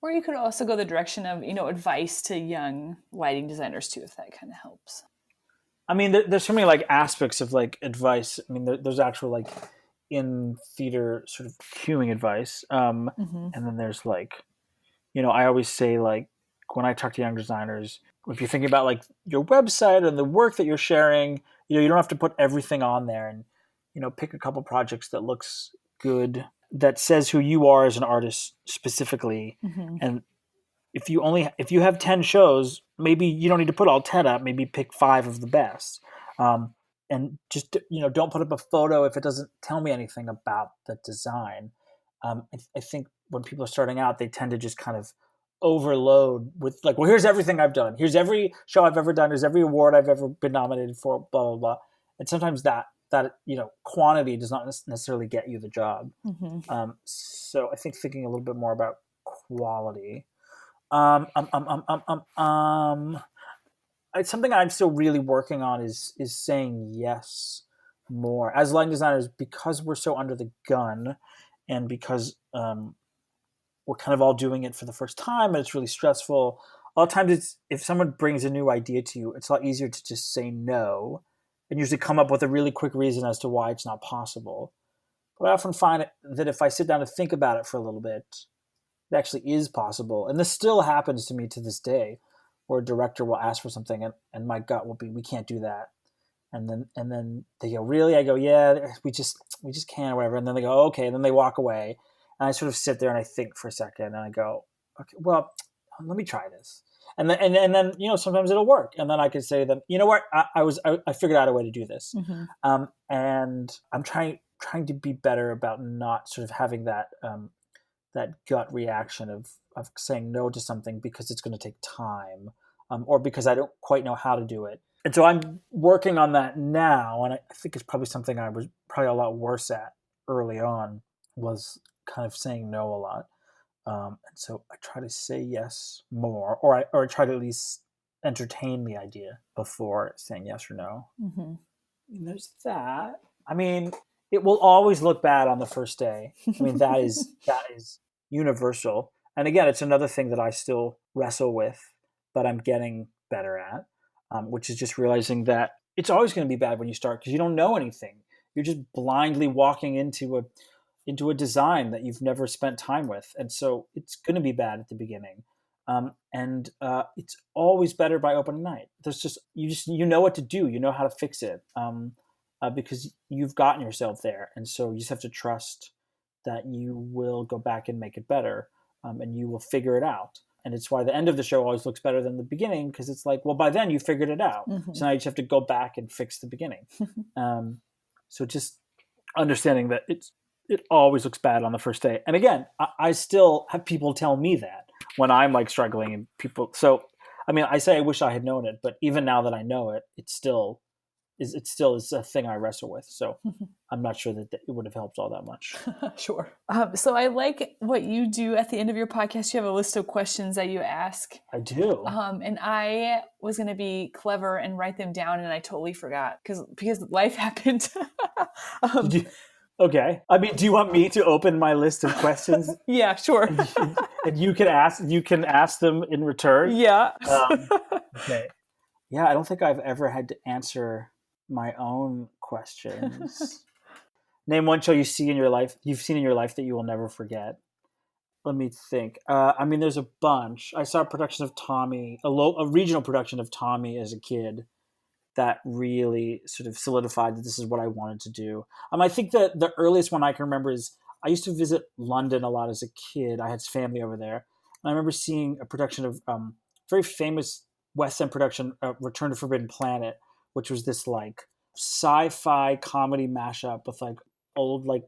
Or you could also go the direction of, advice to young lighting designers too, if that kind of helps. I mean, there's so many like aspects of like advice. I mean, there's actual like in theater sort of cueing advice, Mm-hmm. and then there's like, I always say like when I talk to young designers, if you're thinking about like your website and the work that you're sharing, you don't have to put everything on there, and pick a couple projects that looks good, that says who you are as an artist specifically, Mm-hmm. and if you have 10 shows, maybe you don't need to put all 10 up, maybe pick 5 of the best. um, and just don't put up a photo if it doesn't tell me anything about the design. I think when people are starting out, they tend to just kind of overload with like, well, here's everything I've done, here's every show I've ever done, here's every award I've ever been nominated for, blah blah blah. And sometimes that quantity does not necessarily get you the job. Mm-hmm. So I think thinking a little bit more about quality. Um, um, um, um, um, um, um, it's something I'm still really working on is saying yes more as lighting designers, because we're so under the gun, and because we're kind of all doing it for the first time and it's really stressful. A lot of times, it's if someone brings a new idea to you, it's a lot easier to just say no, and usually come up with a really quick reason as to why it's not possible. But I often find that if I sit down to think about it for a little bit, it actually is possible. And this still happens to me to this day, where a director will ask for something and my gut will be, we can't do that. And then they go, really? I go, yeah, we just can't, or whatever. And then they go, okay. And then they walk away. And I sort of sit there and I think for a second and I go, okay, well, let me try this. And then sometimes it'll work. And then I could say to them, you know what, I figured out a way to do this. Mm-hmm. And I'm trying to be better about not sort of having that gut reaction of saying no to something because it's going to take time, or because I don't quite know how to do it. And so I'm working on that now, and I think it's probably something I was probably a lot worse at early on, was kind of saying no a lot. And so I try to say yes more, or I try to at least entertain the idea before saying yes or no. Mm-hmm. And there's that. I mean, it will always look bad on the first day. I mean, that is universal. And again, it's another thing that I still wrestle with, but I'm getting better at, which is just realizing that it's always going to be bad when you start because you don't know anything. You're just blindly walking into a design that you've never spent time with, and so it's going to be bad at the beginning. And it's always better by opening night. There's just know what to do. You know how to fix it, because you've gotten yourself there, and so you just have to trust that you will go back and make it better, and you will figure it out. And it's why the end of the show always looks better than the beginning, because it's like, well, by then you figured it out. Mm-hmm. So now you just have to go back and fix the beginning. So just understanding that it always looks bad on the first day. And again, I still have people tell me that when I'm like struggling, and people. So I mean, I say I wish I had known it, but even now that I know it, it still is a thing I wrestle with. So I'm not sure that it would have helped all that much. Sure. So I like what you do at the end of your podcast. You have a list of questions that you ask. I do. And I was going to be clever and write them down, and I totally forgot because life happened. Did you? Okay. I mean, do you want me to open my list of questions? Yeah, sure. And you can ask them in return. Yeah. Okay. Yeah, I don't think I've ever had to answer my own questions. Name one show you've seen in your life that you will never forget. Let me think. I mean, there's a bunch. I saw a production of Tommy, a regional production of Tommy as a kid, that really sort of solidified that this is what I wanted to do. I think that the earliest one I can remember is I used to visit London a lot as a kid. I had family over there. And I remember seeing a production of very famous West End production, Return to Forbidden Planet, which was this like sci-fi comedy mashup with like old like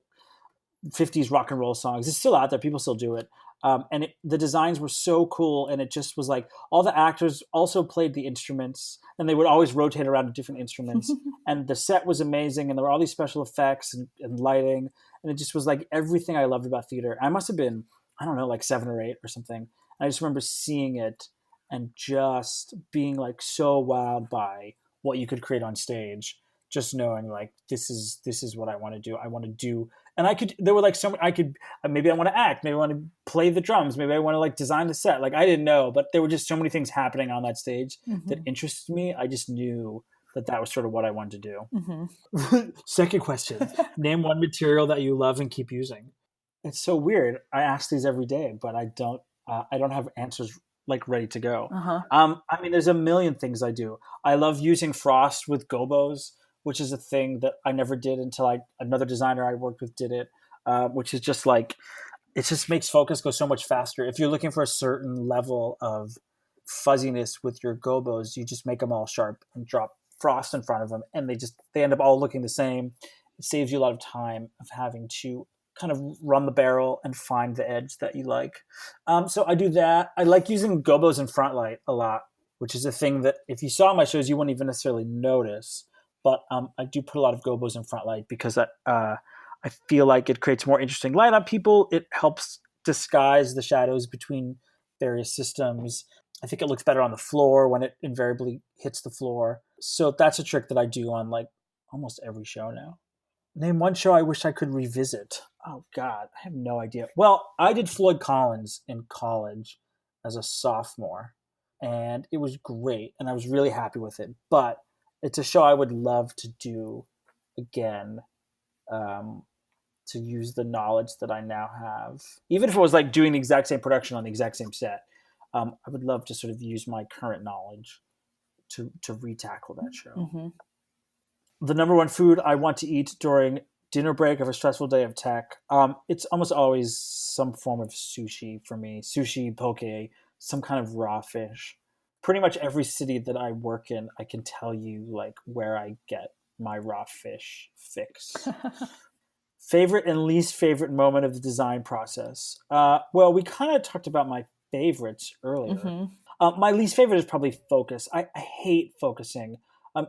50s rock and roll songs. It's still out there. People still do it. The designs were so cool. And it just was like all the actors also played the instruments and they would always rotate around to different instruments. And the set was amazing. And there were all these special effects and lighting. And it just was like everything I loved about theater. I must have been, I don't know, like 7 or 8 or something. And I just remember seeing it and just being like so wowed by what you could create on stage, just knowing like this is what I want to do. I want to do, and I could. There were like I could, maybe I want to act, maybe I want to play the drums, maybe I want to like design the set. Like I didn't know, but there were just so many things happening on that stage that interested me. I just knew that was sort of what I wanted to do. Second question: name one material that you love and keep using. It's so weird. I ask these every day, but I don't. I don't have answers like ready to go. I mean, there's a million things I do. I love using frost with gobos, which is a thing that I never did until another designer I worked with did it, which is just like, it just makes focus go so much faster. If you're looking for a certain level of fuzziness with your gobos, you just make them all sharp and drop frost in front of them, and they end up all looking the same. It saves you a lot of time of having to kind of run the barrel and find the edge that you like. So I do that. I like using gobos in front light a lot, which is a thing that if you saw my shows, you wouldn't even necessarily notice. But I do put a lot of gobos in front light because I feel like it creates more interesting light on people. It helps disguise the shadows between various systems. I think it looks better on the floor when it invariably hits the floor. So that's a trick that I do on like almost every show now. Name one show I wish I could revisit. Oh God, I have no idea. Well, I did Floyd Collins in college as a sophomore, and it was great, and I was really happy with it. But it's a show I would love to do again, to use the knowledge that I now have. Even if it was like doing the exact same production on the exact same set, I would love to sort of use my current knowledge to retackle that show. The number one food I want to eat during dinner break of a stressful day of tech. It's almost always some form of sushi for me. Sushi, poke, some kind of raw fish. Pretty much every city that I work in, I can tell you like where I get my raw fish fix. Favorite and least favorite moment of the design process. Well, we kind of talked about my favorites earlier. My least favorite is probably focus. I hate focusing.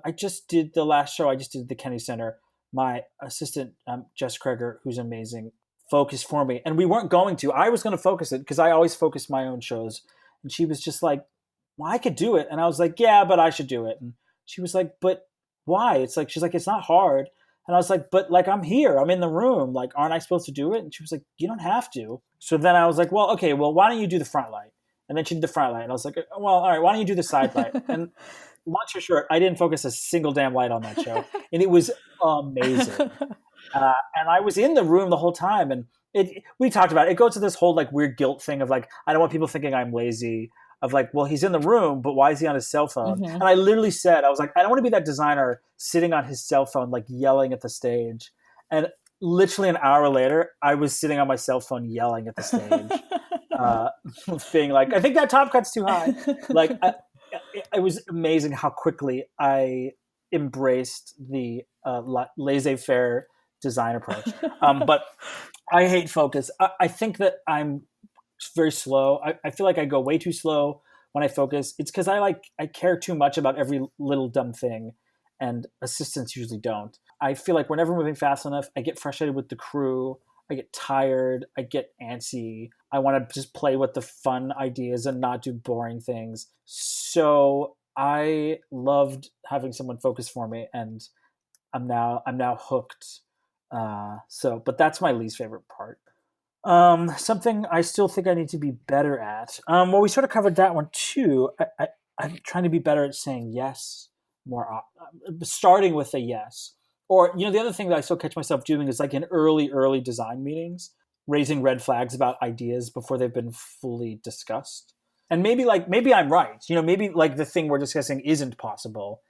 I just did the last show. I just did the Kennedy Center. My assistant, Jess Kreger, who's amazing, focused for me. And we weren't going to. I was going to focus it because I always focus my own shows. And she was just like, well, I could do it. And I was like, yeah, but I should do it. And she was like, but why? She's like, it's not hard. And I was like, but like, I'm here. I'm in the room. Like, aren't I supposed to do it? And she was like, you don't have to. So then I was like, well, okay, well, why don't you do the front light? And then she did the front light. And I was like, well, all right, why don't you do the side light? And long story short, I didn't focus a single damn light on that show. And it was amazing. And I was in the room the whole time. And we talked about it. It goes to this whole like weird guilt thing of like, I don't want people thinking I'm lazy. Of like, well, he's in the room, but why is he on his cell phone? And I literally said, I was like, I don't want to be that designer sitting on his cell phone, like yelling at the stage. And literally an hour later, I was sitting on my cell phone yelling at the stage, being like, I think that top cut's too high. Like, it was amazing how quickly I embraced the laissez-faire design approach. But I hate focus. I think that I'm very slow. I feel like I go way too slow when I focus. It's because I care too much about every little dumb thing, and assistants usually don't. I feel like we're never moving fast enough. I get frustrated with the crew. I get tired. I get antsy. I want to just play with the fun ideas and not do boring things. So I loved having someone focus for me, and I'm now hooked. But that's my least favorite part. Something I still think I need to be better at. Well, we sort of covered that one too. I'm trying to be better at saying yes more, starting with a yes. Or, the other thing that I still catch myself doing is like in early design meetings, raising red flags about ideas before they've been fully discussed. And maybe I'm right. Maybe like the thing we're discussing isn't possible.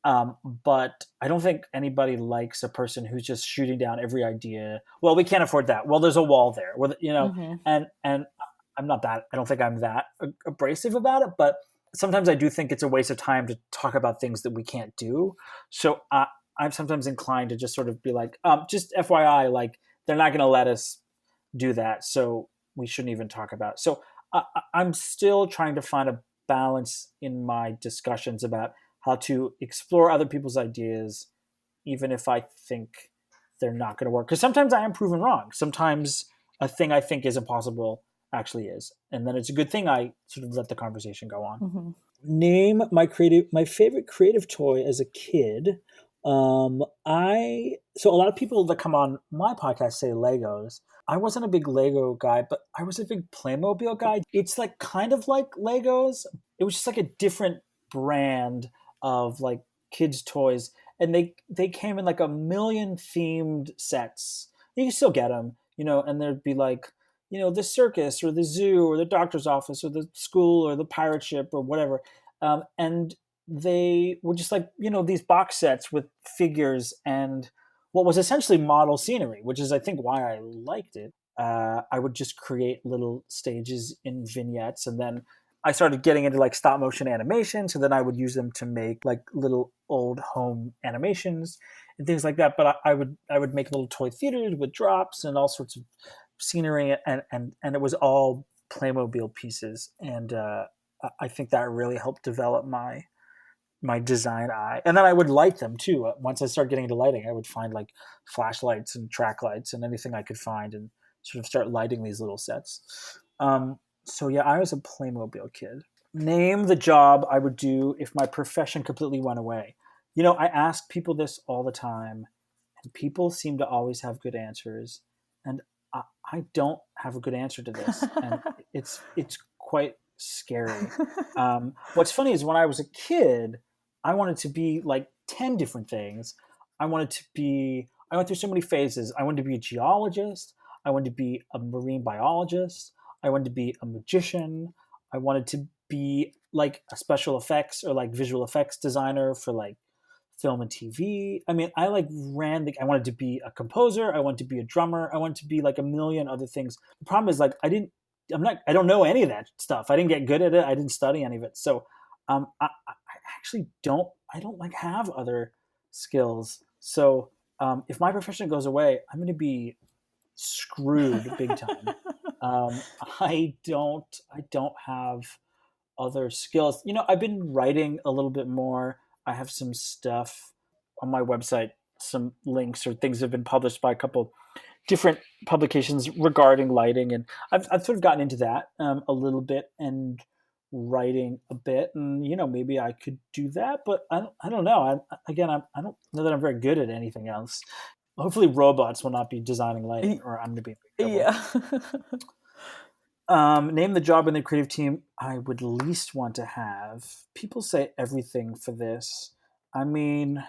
But I don't think anybody likes a person who's just shooting down every idea. Well, we can't afford that. Well, there's a wall there. Well, Hmm. and I'm not that. I don't think I'm that abrasive about it. But sometimes I do think it's a waste of time to talk about things that we can't do. So I'm sometimes inclined to just sort of be like, just FYI, like they're not going to let us do that, so we shouldn't even talk about it. So I'm still trying to find a balance in my discussions about how to explore other people's ideas, even if I think they're not going to work. Because sometimes I am proven wrong. Sometimes a thing I think is impossible actually is, and then it's a good thing I sort of let the conversation go on. Hmm. Name my favorite creative toy as a kid. I so a lot of people that come on my podcast say Legos. I wasn't a big Lego guy, but I was a big Playmobil guy. It's like kind of like Legos. It was just like a different brand of like kids toys, and they came in like a million themed sets. You can still get them, and there'd be like the circus or the zoo or the doctor's office or the school or the pirate ship or whatever. And they were just like these box sets with figures and what was essentially model scenery, which is I think why I liked it. I would just create little stages in vignettes, and then I started getting into like stop motion animation. So then I would use them to make like little old home animations and things like that. But I would make little toy theaters with drops and all sorts of scenery, and it was all Playmobil pieces, and I think that really helped develop my design eye. And then I would light them too. Once I started getting into lighting, I would find like flashlights and track lights and anything I could find, and sort of start lighting these little sets. So yeah, I was a Playmobil kid. Name the job I would do if my profession completely went away. I ask people this all the time, and people seem to always have good answers, and I don't have a good answer to this, and it's quite scary. What's funny is when I was a kid, I wanted to be like 10 different things. I went through so many phases. I wanted to be a geologist. I wanted to be a marine biologist. I wanted to be a magician. I wanted to be like a special effects or like visual effects designer for like film and TV. I mean, I wanted to be a composer. I wanted to be a drummer. I wanted to be like a million other things. The problem is like, I don't know any of that stuff. I didn't get good at it. I didn't study any of it. So, I actually I don't like have other skills. So, if my profession goes away, I'm going to be screwed big time. I don't have other skills. I've been writing a little bit more. I have some stuff on my website, some links or things have been published by a couple different publications regarding lighting, and I've sort of gotten into that a little bit and writing a bit, and maybe I could do that, but I don't know. I don't know that I'm very good at anything else. Hopefully, robots will not be designing lighting, or I'm going to be in big trouble. Yeah. Name the job in the creative team I would least want to have. People say everything for this. I mean,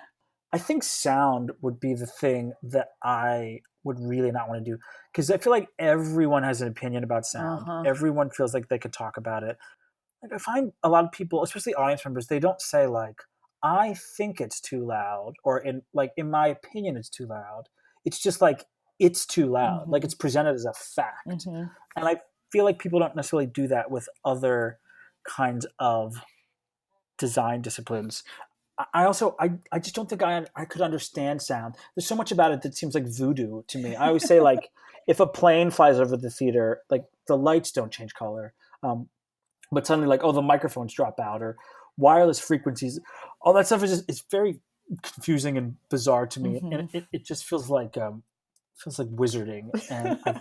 I think sound would be the thing that I would really not want to do, because I feel like everyone has an opinion about sound. Uh-huh. Everyone feels like they could talk about it. Like I find a lot of people, especially audience members, they don't say like, "I think it's too loud," or in my opinion it's too loud. It's just like it's too loud. Like Hmm. it's presented as a fact. Hmm. And I feel like people don't necessarily do that with other kinds of design disciplines. I just don't think I could understand sound. There's so much about it that seems like voodoo to me. I always say like if a plane flies over the theater, like the lights don't change color, but suddenly like the microphones drop out or wireless frequencies, all that stuff is it's very confusing and bizarre to me, and Hmm. it just feels like wizarding, and I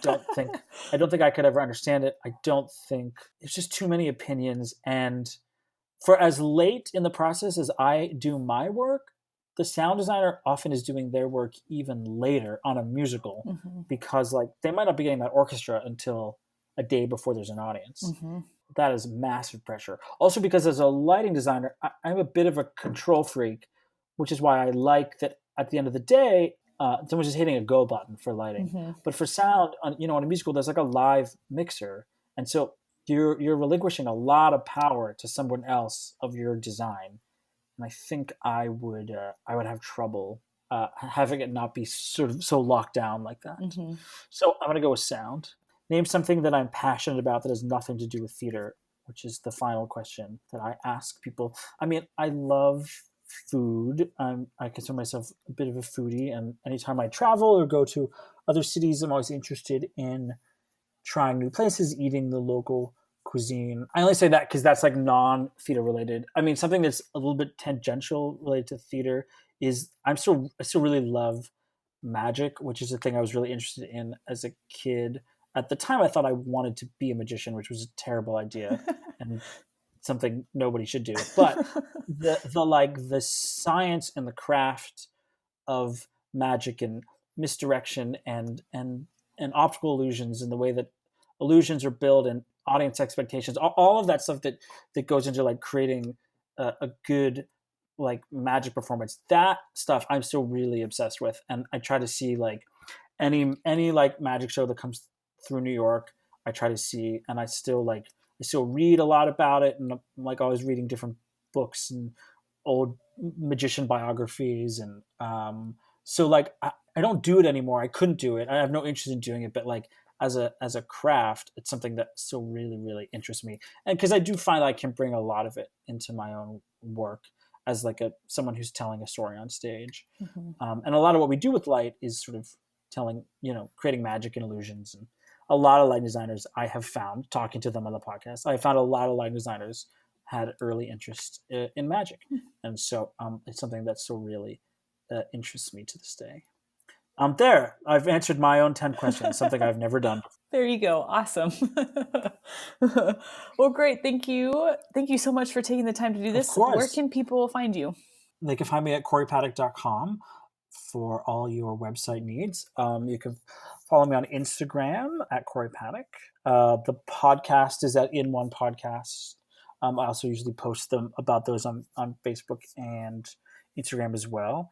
don't think I could ever understand it. I don't think there's just too many opinions, and for as late in the process as I do my work, the sound designer often is doing their work even later on a musical, Hmm. because like they might not be getting that orchestra until a day before there's an audience. Hmm. That is massive pressure. Also, because as a lighting designer, I'm a bit of a control freak, which is why I like that at the end of the day, someone's just hitting a go button for lighting. Hmm. But for sound, on a musical, there's like a live mixer, and so you're relinquishing a lot of power to someone else of your design, and I think I would have trouble having it not be sort of so locked down like that. Mm-hmm. So I'm gonna go with sound. Name something that I'm passionate about that has nothing to do with theater, which is the final question that I ask people. I mean, I love food. I consider myself a bit of a foodie, and anytime I travel or go to other cities, I'm always interested in trying new places, eating the local cuisine. I only say that because that's like non-theater related. I mean, something that's a little bit tangential related to theater is I still really love magic, which is a thing I was really interested in as a kid. At the time, I thought I wanted to be a magician, which was a terrible idea and something nobody should do. But the science and the craft of magic and misdirection and optical illusions and the way that illusions are built and audience expectations, all of that stuff that goes into like creating a good like magic performance, that stuff I'm still really obsessed with. And I try to see like any like magic show that comes through New York, I try to see. And I still read a lot about it, and I'm like always reading different books and old magician biographies. And so like I don't do it anymore. I couldn't do it. I have no interest in doing it, but like as a craft, it's something that still really really interests me. And because I do find I can bring a lot of it into my own work as like a someone who's telling a story on stage. Mm-hmm. And a lot of what we do with light is sort of telling, creating magic and illusions. And a lot of light designers I have found, talking to them on the podcast, I found a lot of light designers had early interest in magic. And so it's something that still really interests me to this day. There, I've answered my own 10 questions, something I've never done before. There you go. Awesome. Well, great. Thank you. Thank you so much for taking the time to do Of this. Where course. can people find you? They can find me at corypattak.com for all your website needs. You can follow me on Instagram at Cory Pattak. The podcast is at In One Podcast. I also usually post them about those on Facebook and Instagram as well.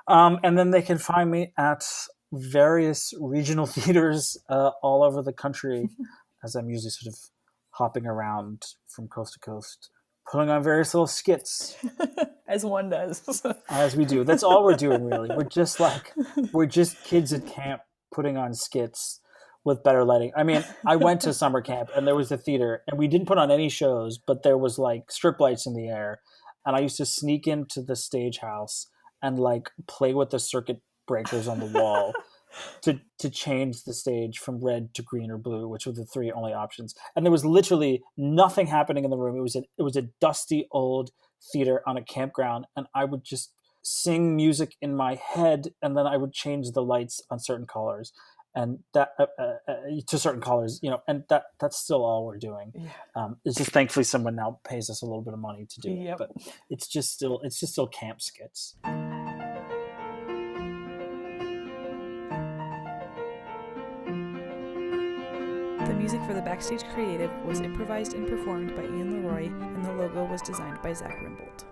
And then they can find me at various regional theaters all over the country, as I'm usually sort of hopping around from coast to coast, putting on various little skits As one does. as we do. That's all we're doing, really. We're just kids at camp putting on skits with better lighting. I mean, I went to summer camp and there was a theater, and we didn't put on any shows, but there was like strip lights in the air, and I used to sneak into the stage house and like play with the circuit breakers on the wall to change the stage from red to green or blue, which were the three only options. And there was literally nothing happening in the room. It was a dusty old theater on a campground, and I would just sing music in my head, and then I would change the lights on certain colors and that to certain colors, and that's still all we're doing. Yeah. It's just thankfully someone now pays us a little bit of money to do it, Yep. but it's just still camp skits. The music for the Backstage Creative was improvised and performed by Ian Leroy, and the logo was designed by Zach Rimbold.